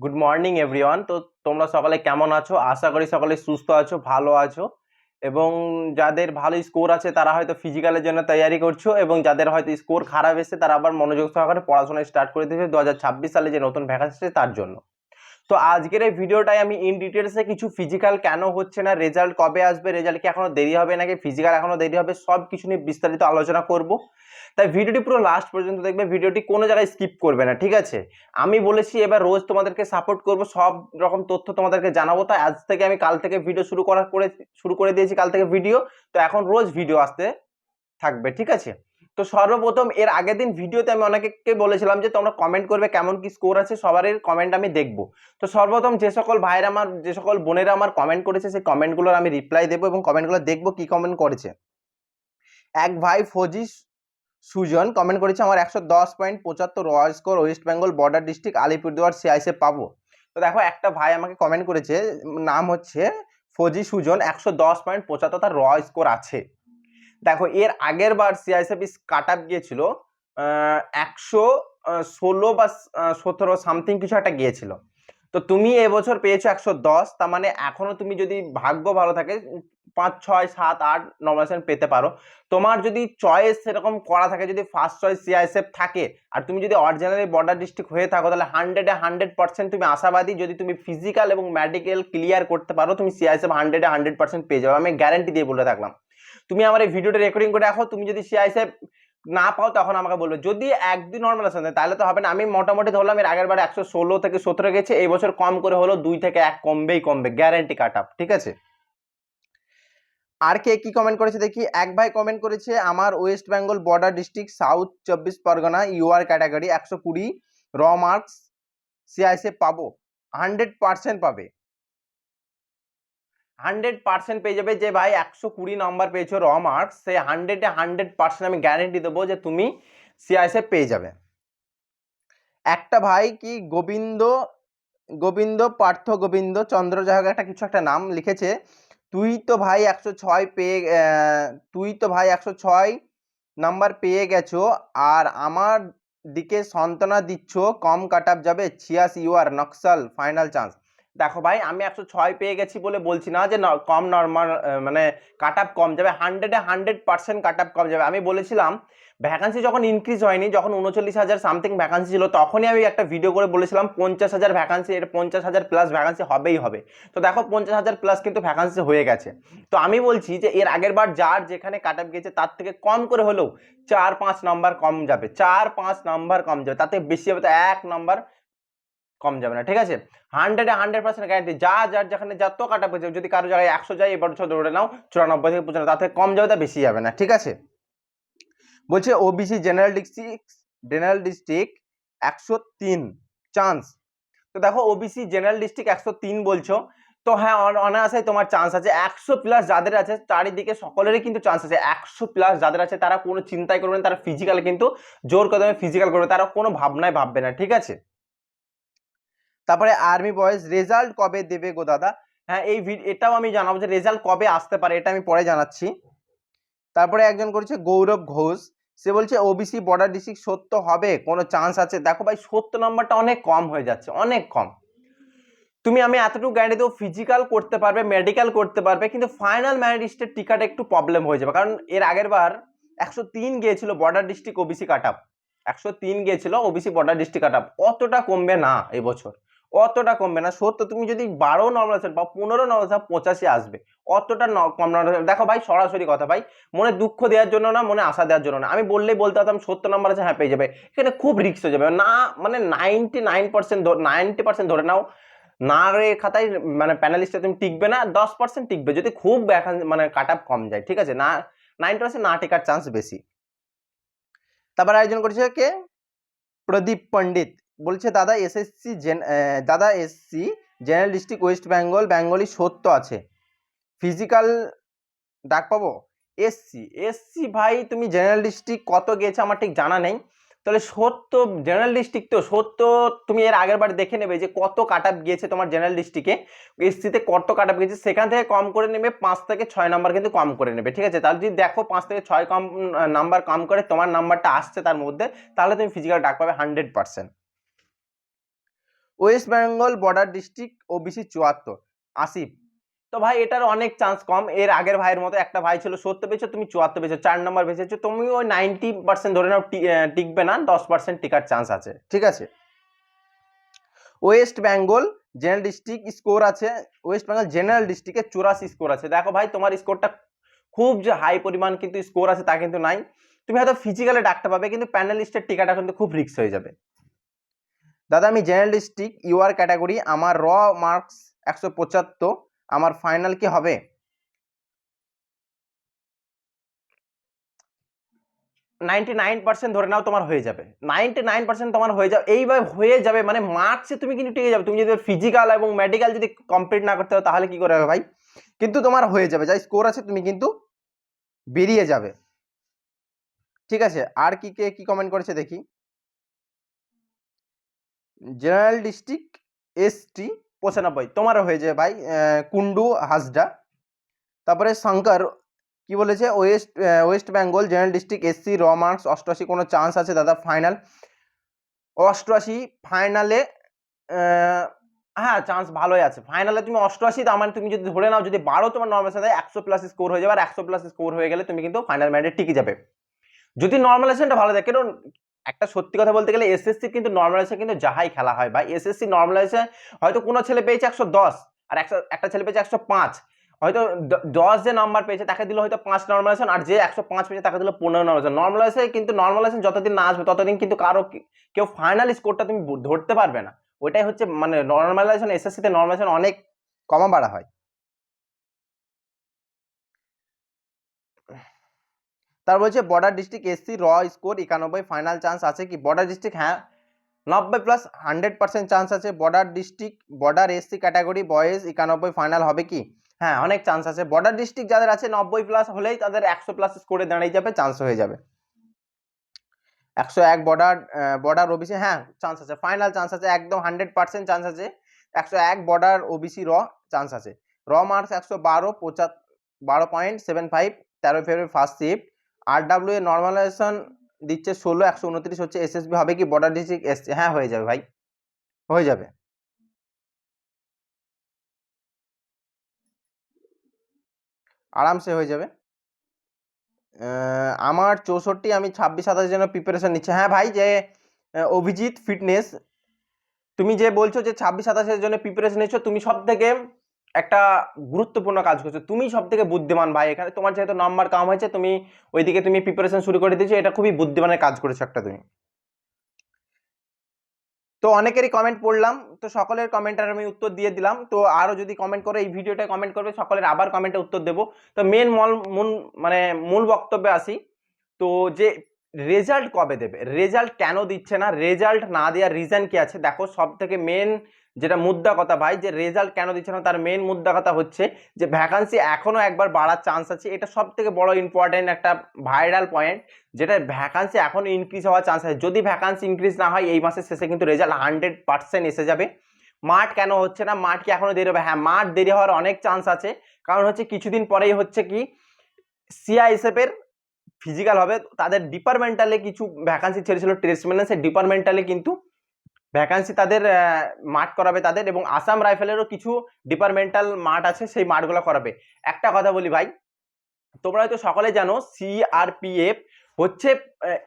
Good morning everyone. তো তোমরা সকালে কেমন আছো? আশা করি সকালে সুস্থ আছো, ভালো আছো। এবং যাদের ভালো স্কোর আছে তারা হয়তো ফিজিক্যালের জন্য তৈরি করছো, এবং যাদের হয়তো স্কোর খারাপ এসে তারা আবার মনোযোগ সহকারে পড়াশোনা স্টার্ট করে দিয়েছে 2026 সালে যে নতুন ভ্যাকেন্সি তার জন্য। তো আজকের এই ভিডিওটাই আমি ইন ডিটেলসে কিছু ফিজিক্যাল কেন হচ্ছে না, রেজাল্ট কবে আসবে, রেজাল্ট কি এখনো দেরি হবে নাকি ফিজিক্যাল এখনো দেরি হবে, সব কিছু নিয়ে বিস্তারিত আলোচনা করব। তাই ভিডিওটি পুরো লাস্ট পর্যন্ত দেখবে, ভিডিওটি কোনো জায়গায় স্কিপ করবে না, ঠিক আছে? আমি বলেছি এবার রোজ তোমাদেরকে সাপোর্ট করব, সব রকম তথ্য তোমাদেরকে জানাবো। তাই আজ থেকে আমি কাল থেকে ভিডিও শুরু করে দিয়েছি কাল থেকে ভিডিও। তো এখন রোজ ভিডিও আসতে থাকবে, ঠিক আছে? তো সর্বপ্রথম এর আগের দিন ভিডিওতে আমি অনেককে বলেছিলাম যে তোমরা কমেন্ট করবে কেমন কি স্কোর আছে, সবারই কমেন্ট আমি দেখব। তো সর্বপ্রথম যে সকল ভাইয়েরা আমার, যে সকল বোনেরা আমার কমেন্ট করেছে সেই কমেন্টগুলোর আমি রিপ্লাই দেবো এবং কমেন্টগুলো দেখবো কি কমেন্ট করেছে। এক ভাই ফজি সুজন কমেন্ট করেছে আমার 110.75 royal score, West Bengal border district Alipurduar CISF পাবো। তো দেখো একটা ভাই আমাকে কমেন্ট করেছে, নাম হচ্ছে ফজি সুজন, 110.75 তার রয়্যাল স্কোর আছে। দেখো এর আগের বার সিআইএসএফ কাট আপ গিয়েছিল 116 বা 17 সামথিং কিছু একটা গিয়েছিল। তো তুমি এবছর পেয়েছো 110, তার মানে এখনো তুমি যদি ভাগ্য ভালো থাকে 5, 6, 7, 8 নমিনেশন পেতে পারো। তোমার যদি চয়েস সেরকম করা থাকে, যদি ফার্স্ট চয়েস সিআইএসএফ থাকে আর তুমি যদি অরিজিনালি বর্ডার ডিস্ট্রিক্ট হয়ে থাকো, তাহলে 100% তুমি আশাবাদী। যদি তুমি ফিজিক্যাল এবং মেডিকেল ক্লিয়ার করতে পারো, তুমি সিআইএসএফ 100% পেয়ে যাবে, আমি গ্যারান্টি দিয়ে বলে থাকলাম। তুমি আমার এই ভিডিওটা রেকর্ডিং করে রাখো, তুমি যদি সিআইএসএফ না পাও তখন আমাকে বলবে। যদি একদিন নর্মাল আসে তাহলে তো হবে না। আমি মোটামুটি ধরলাম এর আগের বারে 116 থেকে 17 গেছে, এই বছর কম করে হলো 2 থেকে 1 কমবে, গ্যারান্টি কাট আপ, ঠিক আছে? আর কে কি কমেন্ট করেছে দেখি। এক ভাই কমেন্ট করেছে আমার West Bengal border district South 24 Pargana UR category 120 র মার্কস সিআইএসএফ পাবো। 100% পাবে, 100% পেয়ে যাবে। যে ভাই 120 নম্বর পেয়েছো র মার্কস, সে 100% আমি গ্যারেন্টি দেবো যে তুমি সিআইএসএফ পেয়ে যাবে। একটা ভাই কি গোবিন্দ গোবিন্দ পার্থ গোবিন্দ চন্দ্র, যাই হোক একটা কিছু একটা নাম লিখেছে, তুই তো ভাই 106 পেয়ে তুই তো ভাই 106 নাম্বার পেয়ে গেছো আর আমার দিকে সান্ত্বনা দিচ্ছ, কম কাট আপ যাবে, ছিয়াস ইউআর নকশাল ফাইনাল চান্স। দেখো ভাই আমি 106 পেয়ে গেছি বলে বলছি না যে কম নর্মাল, মানে কাট আপ কম যাবে। 100% কাট আপ কম যাবে। আমি বলেছিলাম ভ্যাকান্সি যখন ইনক্রিজ হয়নি, যখন 39,000 সামথিং ভ্যাকান্সি ছিল, তখনই আমি একটা ভিডিও করে বলেছিলাম 50,000 ভ্যাকান্সি, এটা 50,000 প্লাস ভ্যাকান্সি হবেই হবে। তো দেখো 50,000 প্লাস কিন্তু ভ্যাকান্সি হয়ে গেছে। তো আমি বলছি যে এর আগের বার যার যেখানে কাট আপ গেছে তার থেকে কম করে হলেও 4-5 নাম্বার কম যাবে, 4-5 নাম্বার কম যাবে, তাতে বেশি হবে তো 1 নাম্বার কম যাবে না, ঠিক আছে? 100% গ্যারান্টি। যার যেখানে যত কাটা পেয়েছে, যদি কারো জায়গায় 100 যায় এবার ধরে নাও 94 থেকে 95, তাতে কম যাবে তা বেশি যাবে না, ঠিক আছে? বলছে ওবিসি জেনারেল ডিস্ট্রিক্ট 103 চান্স। তো দেখো ওবিসি জেনারেল ডিস্ট্রিক্ট 103 বলছো, তো হ্যাঁ অনায়াসেই তোমার চান্স আছে। 100+ যাদের আছে চারিদিকে সকলেরই কিন্তু চান্স আছে। 100+ যাদের আছে তারা কোনো চিন্তাই করবে না, তারা ফিজিক্যাল কিন্তু জোর কদমে ফিজিক্যাল করবে, তারা কোনো ভাবনায় ভাববে না, ঠিক আছে? তারপরে আর্মি বয়েজ রেজাল্ট কবে দেবে গো দাদা? হ্যাঁ এটাও আমি জানাবো যে রেজাল্ট কবে আসতে পারে, এটা আমি পরে জানাচ্ছি। তারপরে একজন করেছে গৌরব ঘোষ, সে বলছে ওবিসি বর্ডার ডিস্ট্রিক্ট 70 হবে, কোনো চান্স আছে? দেখো ভাই 70 নাম্বারটা অনেক কম হয়ে যাচ্ছে, অনেক কম। তুমি আমি এতটুকু গ্যারান্টি দেবো ফিজিক্যাল করতে পারবে, মেডিকেল করতে পারবে, কিন্তু ফাইনাল মেরিট লিস্টের টিকাট একটু প্রবলেম হয়ে যাবে। কারণ এর আগের বার 103 গিয়েছিল বর্ডার ডিস্ট্রিক্ট ওবিসি কাট আপ, 103 গিয়েছিল ওবিসি বর্ডার ডিস্ট্রিক্ট কাট আপ। অতটা কমবে না এবছর, অতটা কমবে না। 70 তুমি যদি 12 নমিনেশন বা 15 নমিনেশন 85 আসবে, অতটা কম নমিনেশন। দেখো ভাই সরাসরি কথা ভাই, মনে দুঃখ দেওয়ার জন্য না, মনে আশা দেওয়ার জন্য না। আমি বললেই বলতে পারতাম 70 নাম্বার আছে, হ্যাঁ পেয়ে যাবে, এখানে খুব রিস্ক হয়ে যাবে না। মানে 90% ধরে নাও না রে খাতায়, মানে প্যানেলিস্টে তুমি টিকবে না, 10% টিকবে যদি খুব মানে কাট আপ কম যায়, ঠিক আছে? না 90% না টিকার চান্স বেশি। তারপর আয়োজন করেছে কে, প্রদীপ পণ্ডিত, বলছে দাদা SC general district West Bengal Bengali 70 আছে, ফিজিক্যাল ডাক পাবো? এসসি এসসি ভাই তুমি জেনারেল ডিস্ট্রিক্ট কত গেছে আমার ঠিক জানা নেই, তাহলে 70 জেনারেল ডিস্ট্রিক্ট তো 70, তুমি এর আগের বার দেখে নেবে যে কত কাট আপ গিয়েছে তোমার জেনারেল ডিস্ট্রিক্টে, এসসিতে কত কাট আপ গিয়েছে, সেখান থেকে কম করে নেবে 5 থেকে 6 নাম্বার কিন্তু কম করে নেবে, ঠিক আছে? তাহলে যদি দেখো 5 থেকে 6 কম নাম্বার কম করে তোমার নাম্বারটা আসছে তার মধ্যে, তাহলে তুমি ফিজিক্যাল ডাক পাবে 100%। West Bengal border district OBC 74, Asif. তো ভাই এটার অনেক চান্স কম, এর আগের ভাইয়ের মতো একটা ভাই ছিল 70 পেয়েছো, তুমি 74 পেয়েছো, 4 নম্বর বেঁচেছো, তুমি ওই 90% ধরে নাও টিকবে না, 10% টিকার চান্স আছে, ঠিক আছে। West Bengal general district score আছে, ওয়েস্ট বেঙ্গল জেনারেল ডিস্ট্রিক্টে 84 স্কোর আছে। দেখো ভাই তোমার স্কোরটা খুব যে হাই পরিমাণ কিন্তু স্কোর আছে তা কিন্তু নাই, তুমি হয়তো ফিজিক্যালে ডাকতে পাবে, কিন্তু প্যানেলিস্টের টিকাটা কিন্তু খুব রিস্ক হয়ে যাবে। দাদা আমি জেনারেল ডিস্ট্রিক্ট ইউআর ক্যাটাগরি, আমার র মার্কস 175, আমার ফাইনাল কি হবে? 99% ধরে নাও তোমার হয়ে যাবে, 99% তোমার হয়ে যাবে, এইভাবে হয়ে যাবে মানে মার্কসে তুমি কিন্তু টিকে যাবে। তুমি যদি ফিজিক্যাল এবং মেডিকেল যদি কমপ্লিট না করতে হবে তাহলে কি করে হবে ভাই, কিন্তু তোমার হয়ে যাবে, যা স্কোর আছে তুমি কিন্তু বেরিয়ে যাবে, ঠিক আছে। আর কি কে কি কমেন্ট করেছে দেখি। জেনারেল ডিস্ট্রিক্ট এসটি 95, তোমারও হয়ে যাবে ভাই, কুন্ডু হাসডা। তারপরে শঙ্কর কি বলেছে, West Bengal general district SC র মার্কস 88, কোনো চান্স আছে দাদা ফাইনাল? 88 ফাইনালে, হ্যাঁ চান্স ভালোই আছে ফাইনালে, তুমি 88, তার মানে তুমি যদি ধরে নাও যদি 12 তোমার নর্মাল সাথে 100 প্লাস স্কোর হয়ে যাবে, আর 100 প্লাস স্কোর হয়ে গেলে তুমি কিন্তু ফাইনাল ম্যাচে টিকে যাবে, যদি নর্মালাইজেশনটা ভালো থাকে। কারণ একটা সত্যি কথা বলতে গেলে এসএসসি কিন্তু নর্মালাইজেশন কিন্তু যাহাই খেলা হয় ভাই, এসএসসি নর্মালাইজেশন হয়তো কোনো ছেলে পেয়েছে 110 আর একটা ছেলে পেয়েছে 105, হয়তো 10 যে নাম্বার পেয়েছে তাকে দিল হয়তো 5 নর্মালাইজেশন, আর যে 105 পেয়েছে তাকে দিল 15 নর্মালাইজেশন। নর্মালাইজেশন কিন্তু নর্মালাইজেশন যতদিন না আসবে ততদিন কিন্তু কারো কেউ ফাইনাল স্কোরটা তুমি ধরতে পারবে না, ওইটাই হচ্ছে মানে নর্মালাইজেশন, এসএসসি তে নর্মালাইজেশন অনেক কমা বাড়া হয়। তার বলছে বর্ডার ডিস্ট্রিক্ট এসসি র স্কোর 91, ফাইনাল চান্স আছে কি? বর্ডার ডিস্ট্রিক্ট হ্যাঁ 90 প্লাস 100% চান্স আছে। Border district border SC category boys 91, final হবে কি? হ্যাঁ অনেক চান্স আছে, বর্ডার ডিস্ট্রিক্ট যাদের আছে 90 প্লাস হলেই তাদের 100 প্লাস স্কোরে দাঁড়িয়ে যাবে, চান্স হয়ে যাবে। 101 বর্ডার ওবিসি, হ্যাঁ চান্স আছে, ফাইনাল চান্স আছে, একদম 100% চান্স আছে। 101 বর্ডার ওবিসি র চান্স আছে। র মার্কস 112, 12.75, 13 ফেব্রুয়ারি ফার্স্ট শিফট। আরডব্লিউ এ নর্মালাইজেশন দিচ্ছে 16, 129 হচ্ছে। এসএসবি হবে কি? বর্ডার ডিস্ট্রিক্ট এসসি, হ্যাঁ হয়ে যাবে ভাই, হয়ে যাবে, আরামসে হয়ে যাবে। আমার 64, আমি 26-27 জন্য প্রিপারেশন নিচ্ছে। হ্যাঁ ভাই, যে অভিজিৎ ফিটনেস, তুমি যে বলছো যে 26-27 জন্য প্রিপারেশন নিচ্ছ, তুমি সব থেকে একটা গুরুত্বপূর্ণ কাজ করছো, তুমি সব থেকে বুদ্ধিমান ভাই এখানে, তোমার যেহেতু নাম্বার কম হয়েছে তুমি ওইদিকে তুমি প্রিপারেশন শুরু করে দিয়েছো, এটা খুবই বুদ্ধিমানের কাজ করেছো একটা তুমি। তো অনেকেরই কমেন্ট পড়লাম, তো সকলের কমেন্টের আমি উত্তর দিয়ে দিলাম। তো আরো যদি কমেন্ট করে এই ভিডিওটা কমেন্ট করবে, সকলের আবার কমেন্টে উত্তর দেবো। তো মেন মানে মূল বক্তব্যে আসি। তো যে রেজাল্ট কবে দেবে, রেজাল্ট কেন দিচ্ছে না, রেজাল্ট না দেওয়ার রিজন কি আছে? দেখো সব থেকে মেন যেটা মুদ্রা কথা ভাই, যে রেজাল্ট কেন দিচ্ছে না তার মেন মুদ্রা কথা হচ্ছে যে ভ্যাকান্সি এখনো একবার বাড়ার চান্স আছে, এটা সব থেকে বড় ইম্পর্টেন্ট একটা ভাইরাল পয়েন্ট, যেটা ভ্যাকান্সি এখনো ইনক্রিজ হওয়ার চান্স আছে। যদি ভ্যাকান্সি ইনক্রিজ না হয় এই মাসের শেষে কিন্তু রেজাল্ট 100% এসে যাবে। মাঠ কেন হচ্ছে না, মাঠ কি এখনো দেরি হবে? হ্যাঁ মাঠ দেরি হওয়ার অনেক চান্স আছে, কারণ হচ্ছে কিছুদিন পরেই হচ্ছে কি সিআইএসএফ এর ফিজিক্যাল হবে, তাদের ডিপার্টমেন্টালে কিছু ভ্যাকান্সি ছেড়েছিল ট্রেডসম্যানের, সেই ডিপার্টমেন্টালে কিন্তু ভ্যাকান্সি তাদের মাঠ করাবে তাদের, এবং আসাম রাইফেলেরও কিছু ডিপার্টমেন্টাল মাঠ আছে, সেই মাঠগুলো করাবে। একটা কথা বলি ভাই, তোমরা হয়তো সকলে জানো সিআরপিএফ হচ্ছে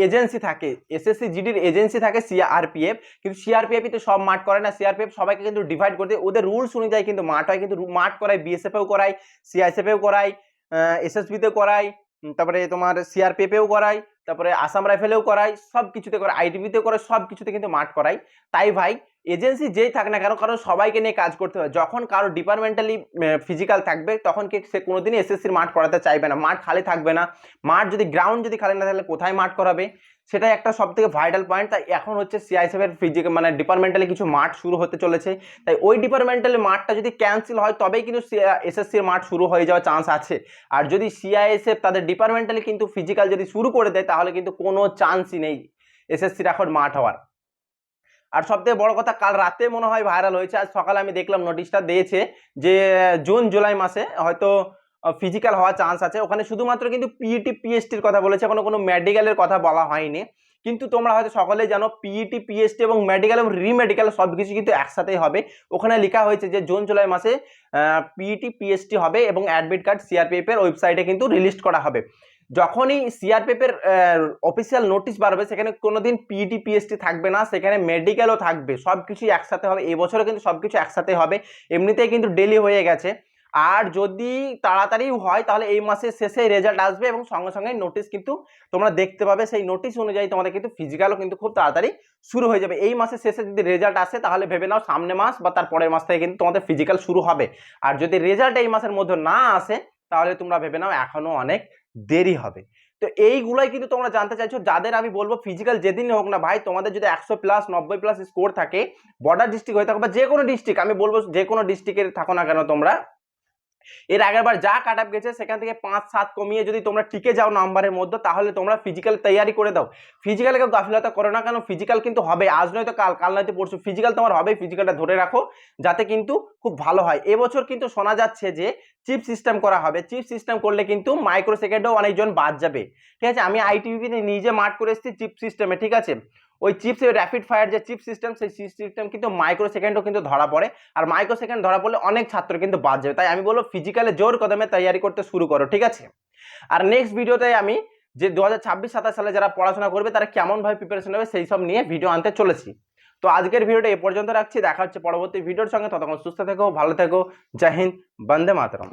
এজেন্সি থাকে, এসএসসি জিডির এজেন্সি থাকে সিআরপিএফ, কিন্তু সিআরপিএফ তো সব মাঠ করে না, সিআরপিএফ সবাইকে কিন্তু ডিভাইড করে দিয়ে ওদের রুলস অনুযায়ী কিন্তু মাঠ হয়, কিন্তু মাঠ করায় বিএসএফেও করায়, সিআইএসএফেও করায়, এসএসবিতেও করায়, তারপরে তোমার সিআরপিএফেও করায়, তারপরে আসাম রাইফেলেও করায়, সব কিছুতে করায়, আইটিবিতেও করে, সব কিছুতে কিন্তু মাঠ করায়। তাই ভাই এজেন্সি যেই থাক না কেন, কারণ সবাইকে নিয়ে কাজ করতে হয়, যখন কারো ডিপার্টমেন্টালি ফিজিক্যাল থাকবে তখন কি সে কোনোদিনই এসএসসির মাঠ করাতে চাইবে না, মাঠ খালি থাকবে না। মাঠ যদি গ্রাউন্ড যদি খালি না থাকলে কোথায় মাঠ করাবে, সেটাই একটা সব থেকে ভাইটাল পয়েন্ট। তাই এখন হচ্ছে সিআইএসএফ এর ফিজিক্যাল মানে ডিপার্টমেন্টালি কিছু মাঠ শুরু হতে চলেছে, তাই ওই ডিপার্টমেন্টালি মাঠটা যদি ক্যান্সেল হয় তবেই কিন্তু এসএসসির মাঠ শুরু হয়ে যাওয়ার চান্স আছে। আর যদি সিআইএসএফ তাদের ডিপার্টমেন্টালি কিন্তু ফিজিক্যাল যদি শুরু করে দেয় তাহলে কিন্তু কোনো চান্সই নেই এসএসসির এখন মাঠ হওয়ার। আর সবথেকে বড় কথা, কাল রাতে মনে হয় ভাইরাল হয়েছে, আজ সকালে আমি দেখলাম নোটিশটা দিয়েছে যে জুন জুলাই মাসে হয়তো ফিজিক্যাল হওয়ার চান্স আছে। ওখানে শুধুমাত্র কিন্তু পিইটি পিএসটির কথা বলেছে, কোনো মেডিকেলের কথা বলা হয়নি। কিন্তু তোমরা হয়তো সকলেই জানো পিইটি, পিএসটি এবং মেডিকেল এবং রিমেডিকেল সবকিছু কিন্তু একসাথেই হবে। ওখানে লেখা হয়েছে যে জুন জুলাই মাসে পিইটি, পিএসটি হবে এবং অ্যাডমিট কার্ড সিআরপিএফ এর ওয়েবসাইটে কিন্তু রিলিজ করা হবে। যখনই সিআরপিএফ এর অফিসিয়াল নোটিশ বাড়বে সেখানে কোনোদিন পিইটি, পিএসটি থাকবে না, সেখানে মেডিকেলও থাকবে, সবকিছু একসাথে হবে। এবছরও কিন্তু সবকিছু একসাথে হবে, এমনিতেই কিন্তু ডেলি হয়ে গেছে। আর যদি তাড়াতাড়ি হয় তাহলে এই মাসের শেষে রেজাল্ট আসবে এবং সঙ্গে সঙ্গে নোটিশ কিন্তু তোমরা দেখতে পাবে। সেই নোটিশ অনুযায়ী তোমাদের কিন্তু ফিজিক্যালও কিন্তু খুব তাড়াতাড়ি শুরু হয়ে যাবে। এই মাসের শেষে যদি রেজাল্ট আসে তাহলে ভেবে নাও সামনে মাস বা তার পরের মাস থেকে কিন্তু তোমাদের ফিজিক্যাল শুরু হবে। আর যদি রেজাল্ট এই মাসের মধ্যে না আসে তাহলে তোমরা ভেবে নাও এখনো অনেক দেরি হবে। তো এইগুলাই কিন্তু তোমরা জানতে চাইছো, যাদের আমি বলবো ফিজিক্যাল যেদিন হোক না ভাই, তোমাদের যদি 100+, 90+ স্কোর থাকে, বর্ডার ডিস্ট্রিক্ট হয়ে থাকো বা যে কোনো ডিস্ট্রিক্ট, আমি বলবো যে কোনো ডিস্ট্রিক্টের থাকো না কেন তোমরা, এর আগের বার যা কাট আপ গেছে সেখান থেকে 5-7 কমিয়ে যদি তোমরা টিকে যাও নাম্বারের মধ্যে, তাহলে তোমরা ফিজিক্যাল তৈরি করে দাও। ফিজিক্যালে কেউ গাফিলতা করো না, কেন ফিজিক্যাল কিন্তু হবে, আজ নয়তো কাল, কাল নয়তো পরশু ফিজিক্যাল তোমার হবে। ফিজিক্যালটা ধরে রাখো যাতে কিন্তু খুব ভালো হয়। এবছর কিন্তু শোনা যাচ্ছে যে চিপ সিস্টেম করা হবে। চিপ সিস্টেম করলে কিন্তু মাইক্রো সেকেন্ডেও অনেকজন বাদ যাবে, ঠিক আছে। আমি আইটিভিতে নিজে মার্ক করে এসেছি চিপ সিস্টেমে, ঠিক আছে। ওই চিপস র্যাপিড ফায়ার যে চিপ সিস্টেম, সেই চিপ সিস্টেম কিন্তু মাইক্রো সেকেন্ডও কিন্তু ধরা পড়ে, আর মাইক্রো সেকেন্ড ধরা পড়লে অনেক ছাত্র কিন্তু বাদ যাবে। তাই আমি বলবো ফিজিক্যালে জোর কদমে তৈরি করতে শুরু করো, ঠিক আছে। আর নেক্সট ভিডিওতে আমি যে 2026-27 সালে যারা পড়াশোনা করবে তারা কেমন ভাবে প্রিপারেশন নেবে সেই সব নিয়ে ভিডিও আনতে চলেছি। তো আজকের ভিডিওটা এ পর্যন্ত রাখছি, দেখা হচ্ছে পরবর্তী ভিডিওর সঙ্গে। ততক্ষণ সুস্থ থেকো, ভালো থেকো, জয় হিন্দ, বন্দে মাতরম।